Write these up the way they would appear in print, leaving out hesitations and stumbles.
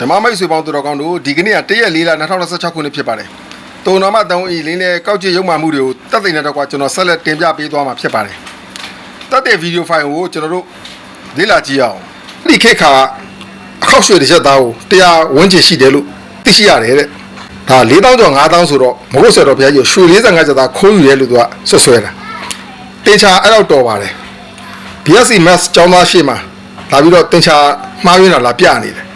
ဓမ္မမိတ်ဆွေပေါင်းသူတော်ကောင်းတို့ဒီကနေ့က1ရက်4လ2026ခုနှစ်ဖြစ်ပါတယ်။တုံတော်မတောင်းဤလင်းလေကောက်ကျစ်ရုံမှမှုတွေကိုတက်သိနေတော့ကွာကျွန်တော်ဆက်လက်တင်ပြပေးသွားမှာဖြစ်ပါတယ်။တက်တဲ့ဗီဒီယိုဖိုင်ကိုကျွန်တော်တို့လေ့လာကြည့်အောင်။ဒီခေတ်ခါအခောက်ရွှေတစ်ချက်သားကိုတရားဝန်းကျင်ရှိတယ်လို့သိရှိရတယ်တဲ့။ဒါ4000ကျော်5000ဆိုတော့မဟုတ်ဆရာတော်ဘုရားကြီးရွှေ45ချက်သားခိုးယူရဲလို့သူကဆွဆွဲတာ။တင်ချာအဲ့တော့တော်ပါတယ်။ BSc Maths ကျောင်းသားရှေ့မှာလာပြီးတော့တင်ချာမှားရင်းလာပြနေတယ်။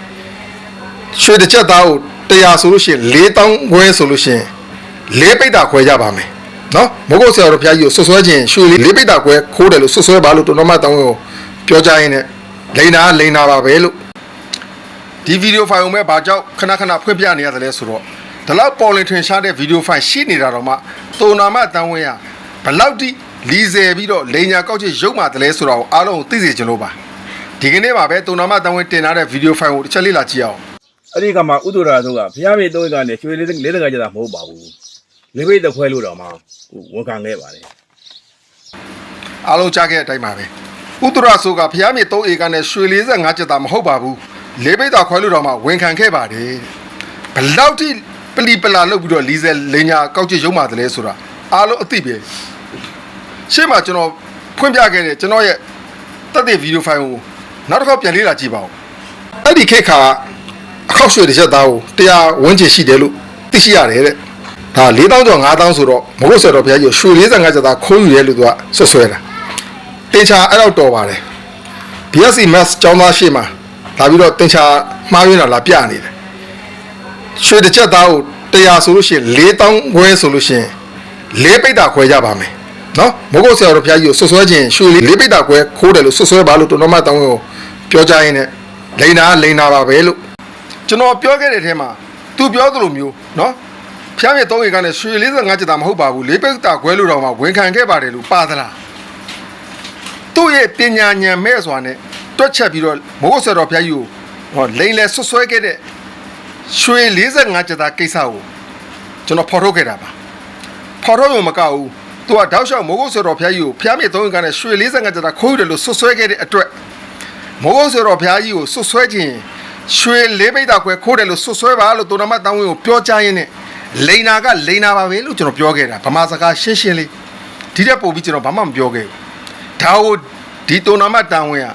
ရွှေတစ်ချက်သားကို100ဆိုလို့ရှိရင်4000ခွဲဆိုလို့ရှိရင်4ပိတ်တာခွဲကြပါမယ်နော်မဟုတ်ဆရာတော်ဘုရားကြီးကိုဆွဆွဲခြင်းရွှေ4ပိတ်တာခွဲခိုးတယ်လို့ဆွဆွဲပါလို့တော်တော်မှတောင်းကိုပြောကြရင်းနဲ့လိန်နာပါပဲလို့ဒီဗီဒီယိုဖိုင်ကိုမဲ့ဘာကြောင့်ခဏဖွင့်ပြနေရတယ်လဲဆိုတော့ဒီလောက်ပေါ်လင်ထင်ရှားတဲ့ဗီဒီယိုဖိုင်ရှိနေတာတော့မှတုံနာမတန်ဝင်းရဘလောက်တိလီဆယ်ပြီးတော့လိန်ညာကောက်ချစ်ရုပ်မှတလဲဆိုတော့အားလုံးသိစေချင်လို့ပါဒီကနေ့မှာပဲတုံနာမတန်ဝင်းတင်ထားတဲ့ဗီဒီယိုဖိုင်ကိုတစ်ချက်လေ့လာကြည့်အောင်အဲ့ဒီကမှဥဒ္ဒရာတို့ကဘုရားမေ3ကနေရွှေလေးတကကြတာမဟုတ်ပါဘူးလေးပိတ်တခွဲလို့တော့မှဝန်ခံခဲ့ပါတယ်အားလုံးကြားခဲ့တဲ့အတိုင်းပါပဲဥဒ္ဒရာဆိုကဘုရားမေ3ဧကနဲ့ရွှေ45ကျက်တာမဟုတ်ပါဘူးလေးပိတ်တာခွဲလို့တော့မှဝန်ခံခဲ့ပါတယ်ဘလောက်တိပလီပလာလုပ်ပြီးတော့လီဆယ်လိန်ညာကောက်ချစ်ရုံမှတလဲဆိုတာအားလုံးအသိပဲရှေ့မှာကျွန်တော်ဖွင့်ပြခဲ့တဲ့ကျွန်တော်ရဲ့တက်တဲ့ဗီဒီယိုဖိုင်ကိုနောက်တစ်ခေါက်ပြန်လေ့လာကြည့်ပါဦးအဲ့ဒီခေတ်ခါအခောက်ရွှေတစ်ချက်သားကိုတရားဝန်းကျင်ရှိတယ်လို့သိရှိရတယ်တဲ့ဒါ4000ကျော်5000ဆိုတော့မဟုတ်ဆရာတော်ဘုရားကြီးရွှေ45ချက်သားခိုးယူရဲလို့သူကဆွဆွဲတာတင်ချာအဲ့တော့တော်ပါတယ် BSc Maths ကျောင်းသားရှေ့မှာလာပြီးတော့တင်ချာမှားရင်းလာပြနေတယ်ရွှေတစ်ချက်သားကို100ဆိုလို့ရှိရင်4000ခွဲဆိုလို့ရှိရင်4ပိတ်တာခွဲကြပါမယ်နော်မဟုတ်ဆရာတော်ဘုရားကြီးကိုဆွဆွဲခြင်းရွှေ4ပိတ်တာခွဲခိုးတယ်လို့ဆွဆွဲပါလို့တော်တော်မှတောင်းကိုပြောကြရင်းနဲ့လိန်နာပါပဲလို့ကျွန်တော်ပြောခဲ့တဲ့အထဲမှာသူပြောသလိုမျိုးနော်ဖျားမြေ3ရေကနဲ့ရွှေ45ချက်တာမဟုတ်ပါဘူး4ပိတ်တာခွဲလို့တော့မှဝန်ခံခဲ့ပါတယ်လို့ပါသလားသူ့ရဲ့ပညာဉာဏ်မဲ့စွာနဲ့တွက်ချက်ပြီးတော့မဟုတ်ဆရာတော်ဘုရားကြီးကိုဟောလိန်လဲဆွဆွဲခဲ့တဲ့ရွှေ45ချက်တာကိစ္စကိုကျွန်တော်ဖော်ထုတ်ခဲ့တာပါဖော်ထုတ်ရုံမကဘူးသူကတောက်လျှောက်မဟုတ်ဆရာတော်ဘုရားကြီးကိုဖျားမြေ3ရေကနဲ့ရွှေ45ချက်တာခိုးယူတယ်လို့ဆွဆွဲခဲ့တဲ့အတွက်မဟုတ်ဆရာတော်ဘုရားကြီးကိုဆွဆွဲခြင်းရွှေ4ပိတ်တာခွဲခိုးတယ်လို့ဆွဆွဲပါလို့တော်တော်မှတောင်းဝင်ကိုပြောကြရင်းနဲ့လိန်နာပါပဲလို့ကျွန်တော်ပြောခဲ့တာဗမာစကားရှင်းလေးဒီတက်ပို့ပြီးကျွန်တော်ဘာမှမပြောခဲ့ဘူးဒါကိုဒီတော်တော်မှတောင်းဝင်က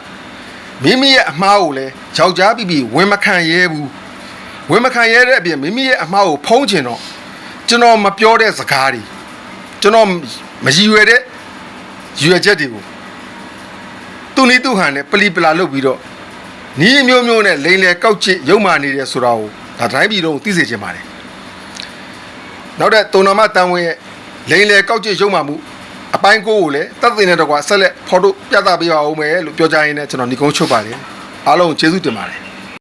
မိမိရဲ့အမှားကိုလည်းယောက်ျားပြီးဝင်မခံရဲဘူးဝင်မခံရဲတဲ့အပြင်မိမိရဲ့အမှားကိုဖုံးချင်တော့ကျွန်တော်မပြောတဲ့စကားတွေကျွန်တော်မရည်ရွယ်တဲ့ရွယ်ချက်တွေကိုသူနီးသူဟန်နဲ့ပလီပလာလုပ်ပြီးတော့နီးမျိုးနဲ့လိန်လေကောက်ချစ်ရုံမှနေတယ်ဆိုတာကိုဒါတိုင်းပြည်လုံးသိစေချင်ပါတယ်နောက်တဲ့တုံနာမတန်ဝင်းရဲ့လိန်လေကောက်ချစ်ရုံမှမှုအပိုင်းကိုလည်းတက်သိနေတဲ့တော့ကဆက်လက်ဖော်ထုတ်ပြသပေးပါဦးမယ်လို့ပြောကြရင်းနဲ့ကျွန်တော်ညီကုန်းချုပ်ပါတယ်အားလုံးကျေးဇူးတင်ပါတယ်